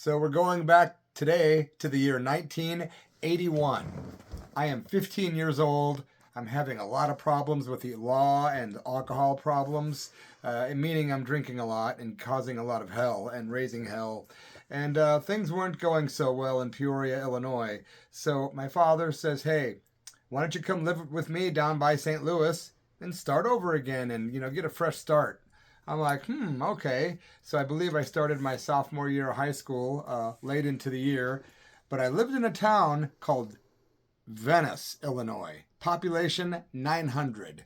So we're going back today to the year 1981. I am 15 years old. I'm having a lot of problems with the law and alcohol problems, meaning I'm drinking a lot and causing a lot of hell and raising hell. And things weren't going so well in Peoria, Illinois. So my father says, hey, why don't you come live with me down by St. Louis and start over again and, get a fresh start. I'm like, okay. So I believe I started my sophomore year of high school late into the year. But I lived in a town called Venice, Illinois. Population 900.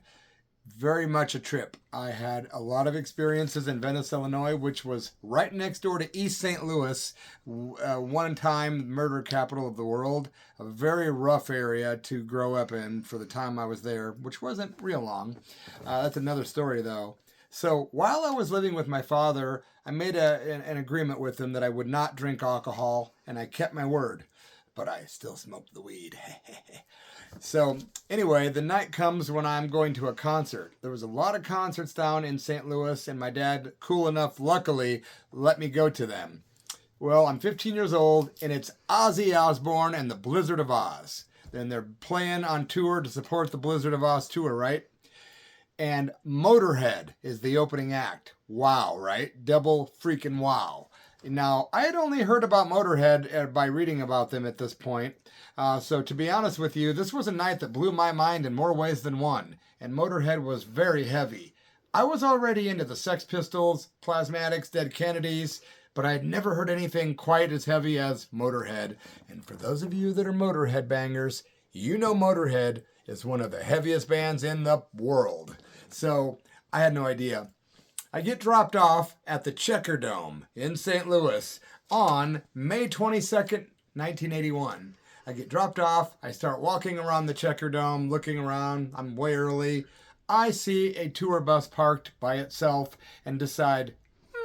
Very much a trip. I had a lot of experiences in Venice, Illinois, which was right next door to East St. Louis, one-time murder capital of the world. A very rough area to grow up in for the time I was there, which wasn't real long. That's another story, though. So while I was living with my father, I made an agreement with him that I would not drink alcohol, and I kept my word. But I still smoked the weed. So anyway, the night comes when I'm going to a concert. There was a lot of concerts down in St. Louis, and my dad, cool enough, luckily, let me go to them. Well, I'm 15 years old, and it's Ozzy Osbourne and the Blizzard of Oz. And they're playing on tour to support the Blizzard of Oz tour, right? And Motorhead is the opening act. Wow, right? Double freaking wow. Now, I had only heard about Motorhead by reading about them at this point. So to be honest with you, this was a night that blew my mind in more ways than one. And Motorhead was very heavy. I was already into the Sex Pistols, Plasmatics, Dead Kennedys, but I had never heard anything quite as heavy as Motorhead. And for those of you that are Motorhead bangers, you know Motorhead is one of the heaviest bands in the world. So I had no idea. I get dropped off at the Checker Dome in St. Louis on May 22nd, 1981. I get dropped off. I start walking around the Checker Dome, looking around. I'm way early. I see a tour bus parked by itself and decide,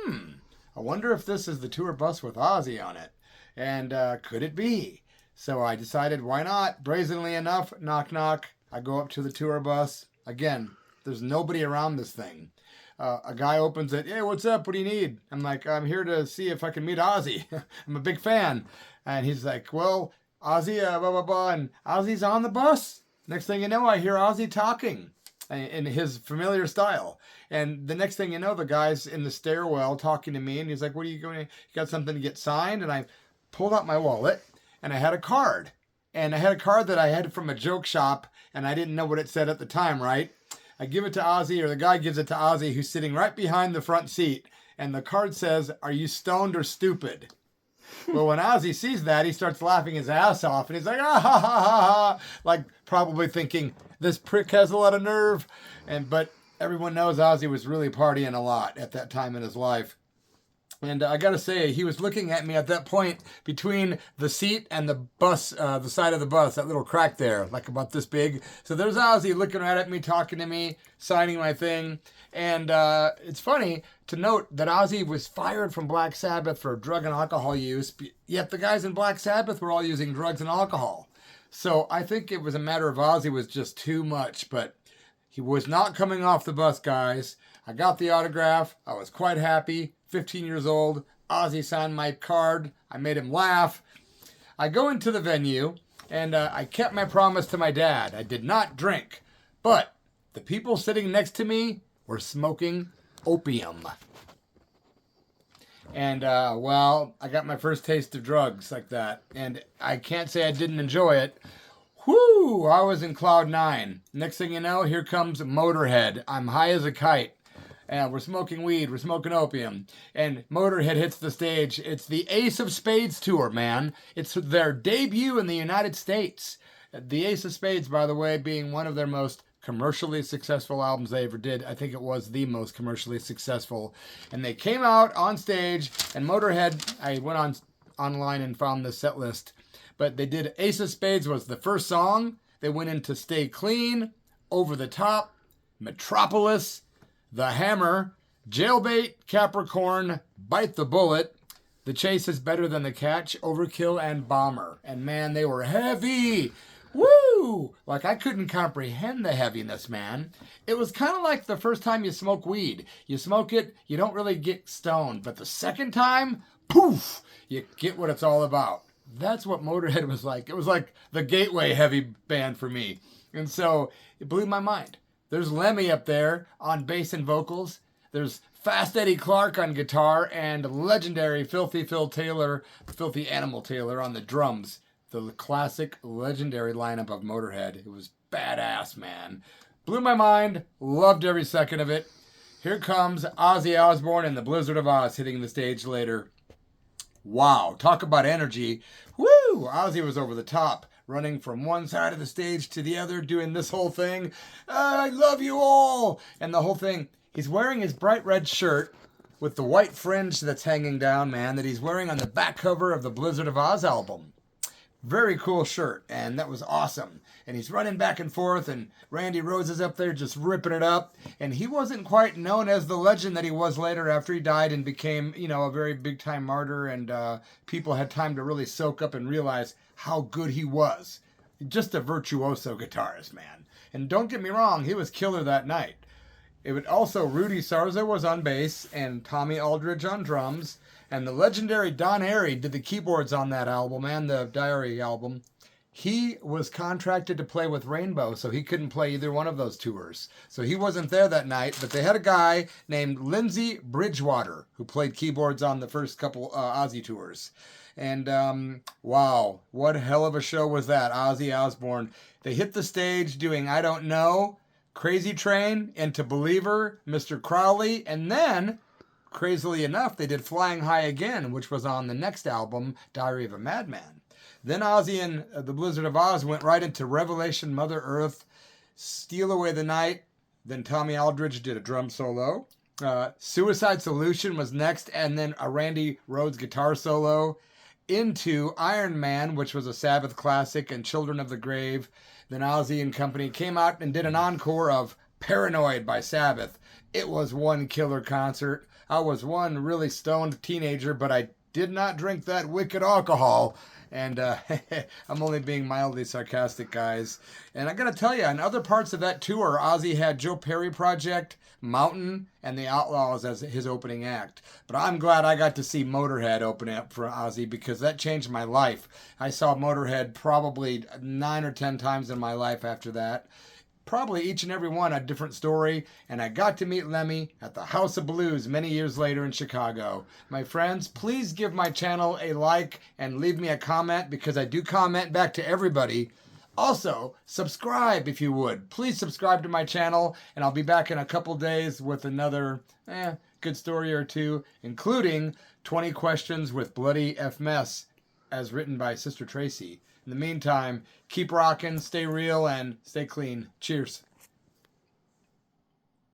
I wonder if this is the tour bus with Ozzy on it. And could it be? So I decided, why not? Brazenly enough, knock, knock. I go up to the tour bus. Again, there's nobody around this thing. A guy opens it. Hey, what's up? What do you need? I'm like, I'm here to see if I can meet Ozzy. I'm a big fan. And he's like, well, Ozzy, blah, blah, blah. And Ozzy's on the bus. Next thing you know, I hear Ozzy talking in his familiar style. And the next thing you know, the guy's in the stairwell talking to me. And he's like, what are you going to, you got something to get signed? And I pulled out my wallet and I had a card. And I had a card that I had from a joke shop. And I didn't know what it said at the time, right? I give it to Ozzy, or the guy gives it to Ozzy, who's sitting right behind the front seat. And the card says, are you stoned or stupid? Well, when Ozzy sees that, he starts laughing his ass off. And he's like, ah, ha, ha, ha, ha. Like probably thinking, this prick has a lot of nerve. But everyone knows Ozzy was really partying a lot at that time in his life. And I got to say, he was looking at me at that point between the seat and the bus, the side of the bus, that little crack there, like about this big. So there's Ozzy looking right at me, talking to me, signing my thing. And it's funny to note that Ozzy was fired from Black Sabbath for drug and alcohol use, yet the guys in Black Sabbath were all using drugs and alcohol. So I think it was a matter of Ozzy was just too much, but he was not coming off the bus, guys. I got the autograph. I was quite happy. 15 years old. Ozzy signed my card. I made him laugh. I go into the venue, and I kept my promise to my dad. I did not drink. But the people sitting next to me were smoking opium. And, well, I got my first taste of drugs like that. And I can't say I didn't enjoy it. Whoo! I was in cloud nine. Next thing you know, here comes Motorhead. I'm high as a kite. And we're smoking weed, we're smoking opium. And Motorhead hits the stage. It's the Ace of Spades tour, man. It's their debut in the United States. The Ace of Spades, by the way, being one of their most commercially successful albums they ever did. I think it was the most commercially successful. And they came out on stage, and Motorhead, I went online and found the set list. But they did Ace of Spades was the first song. They went into Stay Clean, Over the Top, Metropolis, The Hammer, Jailbait, Capricorn, Bite the Bullet, The Chase is Better Than the Catch, Overkill, and Bomber. And man, they were heavy. Woo! Like I couldn't comprehend the heaviness, man. It was kind of like the first time you smoke weed. You smoke it, you don't really get stoned. But the second time, poof, you get what it's all about. That's what Motorhead was like. It was like the gateway heavy band for me. And so it blew my mind. There's Lemmy up there on bass and vocals. There's Fast Eddie Clarke on guitar and legendary Filthy Phil Taylor, Filthy Animal Taylor on the drums. The classic legendary lineup of Motorhead. It was badass, man. Blew my mind. Loved every second of it. Here comes Ozzy Osbourne and the Blizzard of Oz hitting the stage later. Wow, talk about energy. Woo! Ozzy was over the top, running from one side of the stage to the other, doing this whole thing. I love you all! And the whole thing, he's wearing his bright red shirt with the white fringe that's hanging down, man, that he's wearing on the back cover of the Blizzard of Oz album. Very cool shirt, and that was awesome. And he's running back and forth, and Randy Rhoads is up there just ripping it up. And he wasn't quite known as the legend that he was later after he died and became, a very big-time martyr, and people had time to really soak up and realize how good he was. Just a virtuoso guitarist, man. And don't get me wrong, he was killer that night. It would also, Rudy Sarza was on bass, and Tommy Aldridge on drums. And the legendary Don Airey did the keyboards on that album and the Diary album. He was contracted to play with Rainbow, so he couldn't play either one of those tours. So he wasn't there that night, but they had a guy named Lindsey Bridgewater who played keyboards on the first couple Ozzy tours. And wow, what a hell of a show was that, Ozzy Osbourne. They hit the stage doing I Don't Know, Crazy Train, Into Believer, Mr. Crowley, and then, crazily enough, they did Flying High Again, which was on the next album, Diary of a Madman. Then Ozzy and the Blizzard of Oz went right into Revelation, Mother Earth, Steal Away the Night. Then Tommy Aldridge did a drum solo. Suicide Solution was next, and then a Randy Rhoads guitar solo. Into Iron Man, which was a Sabbath classic, and Children of the Grave. Then Ozzy and company came out and did an encore of Paranoid by Sabbath. It was one killer concert. I was one really stoned teenager, but I did not drink that wicked alcohol. And I'm only being mildly sarcastic, guys. And I got to tell you, in other parts of that tour, Ozzy had Joe Perry Project, Mountain, and the Outlaws as his opening act. But I'm glad I got to see Motorhead open up for Ozzy because that changed my life. I saw Motorhead probably 9 or 10 times in my life after that. Probably each and every one a different story, and I got to meet Lemmy at the House of Blues many years later in Chicago. My friends, please give my channel a like and leave me a comment because I do comment back to everybody. Also, subscribe if you would. Please subscribe to my channel, and I'll be back in a couple days with another good story or two, including 20 questions with Bloody F Mess, as written by Sister Tracy. In the meantime, keep rocking, stay real, and stay clean. Cheers.